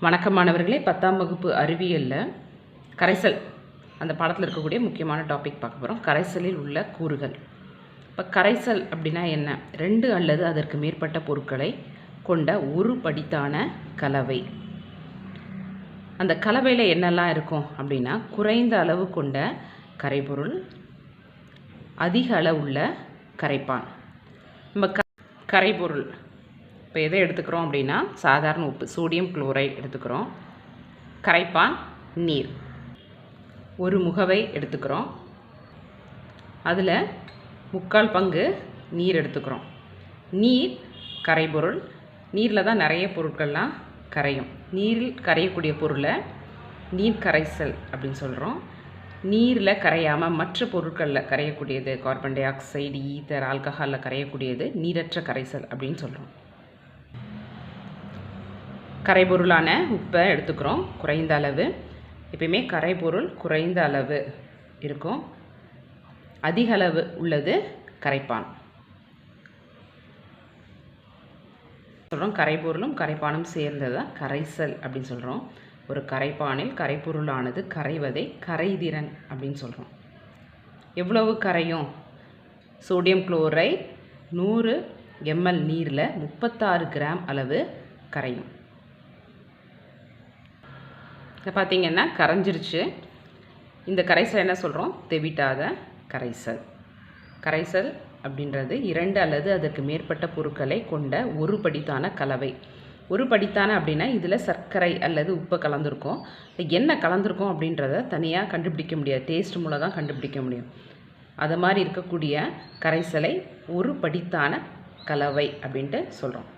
வணக்கம் மாணவர்களே, 10ஆம் வகுப்பு அறிவியலில் கரைசல் அந்த பாடத்தில் இருக்கக்கூடிய முக்கியமான டாபிக் பார்க்க போகிறோம். கரைசலில் உள்ள கூறுகள். இப்போ கரைசல் அப்படின்னா என்ன? 2 அல்லது அதற்கு மேற்பட்ட பொருட்களை கொண்ட ஒரு படித்தான கலவை. அந்த கலவையில் என்னெல்லாம் இருக்கும் அப்படின்னா, குறைந்த அளவு கொண்ட கரைபொருள், அதிக அளவுள்ள கரைப்பான். நம்ம கரைபொருள் இப்போ எதை எடுத்துக்கிறோம் அப்படின்னா, சாதாரண உப்பு சோடியம் குளோரைடு எடுத்துக்கிறோம். கரைப்பான் நீர், ஒரு முகவை எடுத்துக்கிறோம். அதில் 3/4 பங்கு நீர் எடுத்துக்கிறோம். நீர் கரைபொருள். நீரில் தான் நிறைய பொருட்கள்லாம் கரையும். நீரில் கரையக்கூடிய பொருளை நீர் கரைசல் அப்படின்னு சொல்கிறோம். நீரில் கரையாமல் மற்ற பொருட்களில் கரையக்கூடியது கார்பன் டை ஆக்சைடு, ஈத்தர், ஆல்கஹாலில் கரையக்கூடியது நீரற்ற கரைசல் அப்படின்னு சொல்கிறோம். கரைபொருளான உப்பை எடுத்துக்கிறோம், குறைந்த அளவு. எப்பயுமே கரைபொருள் குறைந்த அளவு இருக்கும், அதிக அளவு உள்ளது கரைப்பான் சொல்கிறோம். கரைபொருளும் கரைப்பானும் சேர்ந்தது தான் கரைசல் அப்படின்னு சொல்கிறோம். ஒரு கரைப்பானில் கரைபொருளானது கரைவதை கரைதிறன் அப்படின்னு சொல்கிறோம். எவ்வளவு கரையும்? சோடியம் குளோரைடு 100 ml நீரில் 36 கிராம் அளவு கரையும். இதை பார்த்திங்கன்னா கரைஞ்சிருச்சு. இந்த கரைசல் என்ன சொல்கிறோம்? தெவிட்டாத கரைசல். கரைசல் அப்படின்றது 2 அல்லது அதற்கு மேற்பட்ட பொருட்களை கொண்ட ஒரு படித்தான கலவை. ஒரு படித்தான அப்படின்னா இதில் சர்க்கரை அல்லது உப்பு கலந்துருக்கும். என்ன கலந்துருக்கும் அப்படின்றத தனியாக கண்டுபிடிக்க முடியாது, டேஸ்ட் மூலம் தான் கண்டுபிடிக்க முடியும். அது மாதிரி இருக்கக்கூடிய கரைசலை ஒரு படித்தான கலவை அப்படின்ட்டு சொல்கிறோம்.